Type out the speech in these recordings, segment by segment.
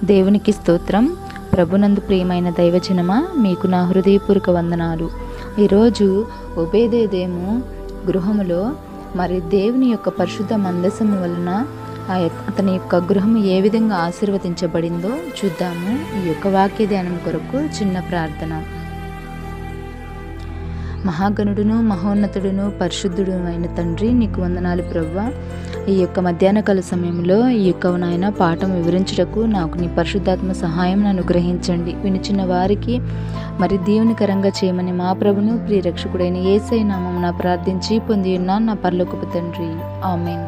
దేవునికి స్తోత్రం. ప్రభునందు ప్రియమైన దైవజనమా, మీకు నా హృదయపూర్వక వందనాలు. ఈరోజు ఒబేదేదోము గృహములో మరి దేవుని యొక్క పరిశుద్ధ మందసము వలన అతని యొక్క గృహం ఏ విధంగా ఆశీర్వదించబడిందో చూద్దాము. ఈ యొక్క వాక్య ధ్యానం కొరకు చిన్న ప్రార్థన. మహాగణుడును మహోన్నతుడును పరిశుద్ధుడు అయిన తండ్రి, నీకు వందనాలు ప్రభువా. ఈ యొక్క మధ్యాహ్నకాల సమయంలో ఈ యొక్క నాయన పాఠం వివరించుటకు నాకు నీ పరిశుద్ధాత్మ సహాయం అనుగ్రహించండి. వినిచిన వారికి మరి దీవెనకరంగా చేయమని మా ప్రభును ప్రియరక్షకుడైన యేసయ్య నామమున ప్రార్థించి పొంది ఉన్నాను నా పరలోకపు తండ్రి, ఆమేన్.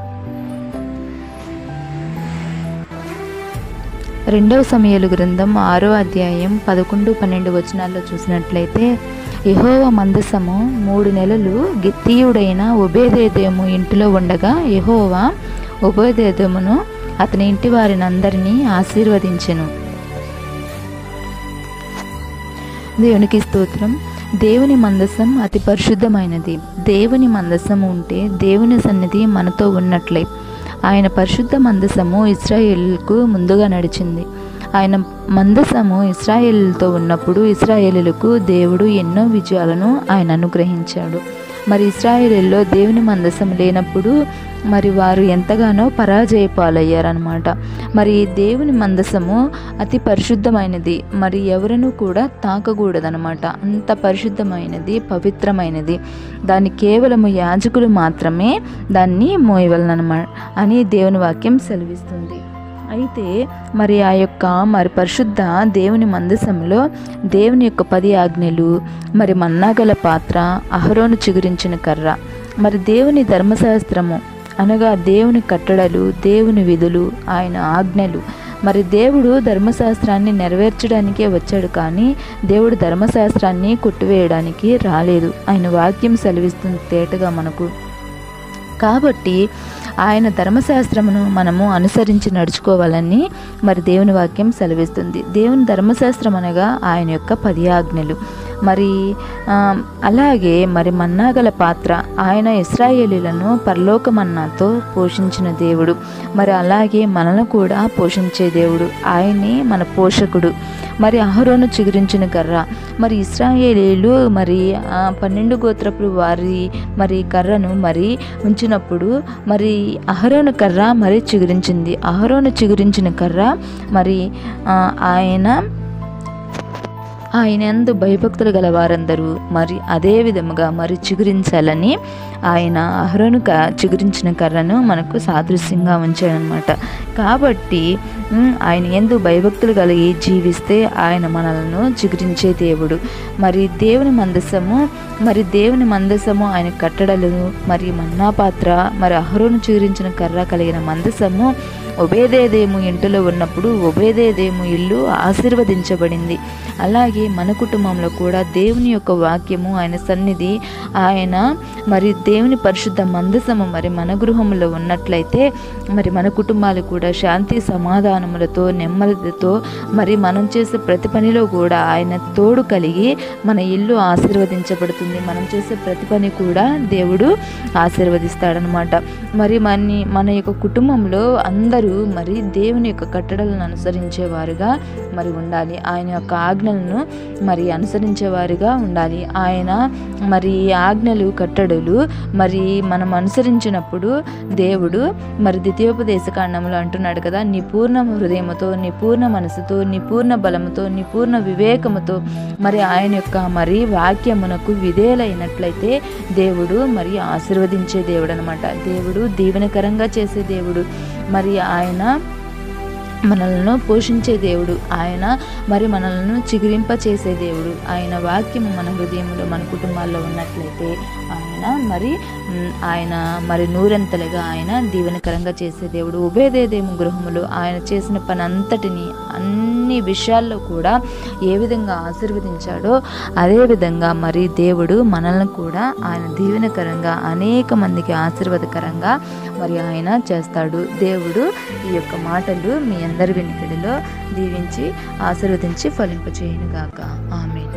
2వ సమూయేలు గ్రంథం 6వ అధ్యాయం 11-12 వచనాల్లో చూసినట్లయితే, యెహోవా మందసము 3 నెలలు గిత్తీయుడైన ఒబేదేదోము ఇంటిలో ఉండగా యెహోవా ఒబేదేదోమును అతని ఇంటి వారిని అందరినీ ఆశీర్వదించెను. దేవునికి స్తోత్రం. దేవుని మందసం అతి పరిశుద్ధమైనది. దేవుని మందసం ఉంటే దేవుని సన్నిధి మనతో ఉన్నట్లే. ఆయన పరిశుద్ధ మందసము ఇశ్రాయేలుకు ముందుగా నడిచింది. ఆయన మందసము ఇశ్రాయేలుతో ఉన్నప్పుడు ఇశ్రాయేలులకు దేవుడు ఎన్నో విజయాలను ఆయన అనుగ్రహించాడు. మరి ఇశ్రాయేలులో దేవుని మందసం లేనప్పుడు మరి వారు ఎంతగానో పరాజయ పాలయ్యారనమాట. మరి దేవుని మందసము అతి పరిశుద్ధమైనది. మరి ఎవరను కూడా తాకకూడదనమాట. అంత పరిశుద్ధమైనది, పవిత్రమైనది. దాన్ని కేవలము యాజకులు మాత్రమే దాన్ని మోయవలనమాట అని దేవుని వాక్యం సెలవిస్తుంది. అయితే మరి ఆ యొక్క మరి పరిశుద్ధ దేవుని మందసంలో దేవుని యొక్క 10 ఆజ్ఞలు, మరి మన్నాగల పాత్ర, అహరోను చిగురించిన కర్ర, మరి దేవుని ధర్మశాస్త్రము అనగా దేవుని కట్టడలు, దేవుని విధులు, ఆయన ఆజ్ఞలు. మరి దేవుడు ధర్మశాస్త్రాన్ని నెరవేర్చడానికే వచ్చాడు, కానీ దేవుడు ధర్మశాస్త్రాన్ని కొట్టివేయడానికి రాలేదు. ఆయన వాక్యం సెలవిస్తుంది తేటగా మనకు. కాబట్టి ఆయన ధర్మశాస్త్రమును మనము అనుసరించి నడుచుకోవాలని మరి దేవుని వాక్యం సెలవిస్తుంది. దేవుని ధర్మశాస్త్రం అనగా ఆయన యొక్క 10 ఆజ్ఞలు. మరి అలాగే మరి మన్నాగల పాత్ర, ఆయన ఇశ్రాయేలీలను పరలోక మన్నాతో పోషించిన దేవుడు. మరి అలాగే మనల్ని కూడా పోషించే దేవుడు. ఆయనే మన పోషకుడు. మరి అహరోను చిగురించిన కర్ర, మరి ఇశ్రాయేలీలు మరి 12 గోత్రపు వారి మరి కర్రను మరి ఉంచినప్పుడు మరి అహరోను కర్ర మరి చిగురించింది. అహరోను చిగురించిన కర్ర మరి ఆయన యందు భయభక్తులు గల వారందరూ మరి అదే విధముగా మరి చిగురించాలని ఆయన అహరోను చిగురించిన కర్రను మనకు సాదృశ్యంగా ఉంచాడనమాట. కాబట్టి ఆయన యందు భయభక్తులు కలిగి జీవిస్తే ఆయన మనలను చిగురించే దేవుడు. మరి దేవుని మందసము ఆయన కట్టడలు, మరి మన్నా పాత్ర, మరి అహరోను చిగురించిన కర్ర కలిగిన మందసము ఒబేదేదోము ఇంటిలో ఉన్నప్పుడు ఒబేదేదోము ఇల్లు ఆశీర్వదించబడింది. అలాగే మన కుటుంబంలో కూడా దేవుని యొక్క వాక్యము, ఆయన సన్నిధి, ఆయన మరి దేవుని పరిశుద్ధ మందసము మరి మన గృహంలో ఉన్నట్లయితే మరి మన కుటుంబాలు కూడా శాంతి సమాధానములతో, నెమ్మదితో, మరి మనం చేసే ప్రతి పనిలో కూడా ఆయన తోడు కలిగి మన ఇల్లు ఆశీర్వదించబడుతుంది. మనం చేసే ప్రతి పని కూడా దేవుడు ఆశీర్వదిస్తాడనమాట. మరి మన యొక్క కుటుంబంలో అందరూ మరి దేవుని యొక్క కట్టడలను అనుసరించేవారుగా మరి ఉండాలి. ఆయన యొక్క ఆజ్ఞలను మరి అనుసరించేవారుగా ఉండాలి. ఆయన మరి ఆజ్ఞలు, కట్టడలు మరి మనం అనుసరించినప్పుడు దేవుడు మరి ద్వితీయోపదేశ కాండంలో అంటున్నాడు కదా, నీ పూర్ణ హృదయముతో, నీ పూర్ణ మనసుతో, నీ పూర్ణ బలముతో, నీ పూర్ణ వివేకముతో మరి ఆయన యొక్క మరి వాక్యమునకు విధేయులైనట్లయితే దేవుడు మరి ఆశీర్వదించే దేవుడు అనమాట. దేవుడు దీవెనకరంగా చేసే దేవుడు. మరి ఆయన మనలను పోషించే దేవుడు. ఆయన మరి మనలను చిగురింప చేసే దేవుడు. ఆయన వాక్యము మన హృదయంలో, మన కుటుంబాల్లో ఉన్నట్లయితే ఆయన మరి నూరంతలుగా ఆయన దీవెనకరంగా చేసే దేవుడు. ఒబేదేదోము గృహములో ఆయన చేసిన పని అంతటిని అన్ని విషయాల్లో కూడా ఏ విధంగా ఆశీర్వదించాడో అదే విధంగా మరి దేవుడు మనల్ని కూడా ఆయన దీవెనకరంగా, అనేక మందికి ఆశీర్వాదకరంగా మరి ఆయన చేస్తాడు. దేవుడు ఈ యొక్క మాటలు మీ అందరి వెనుకడిలో దీవించి ఆశీర్వదించి ఫలింపచేయునుగాక. ఆమేన్.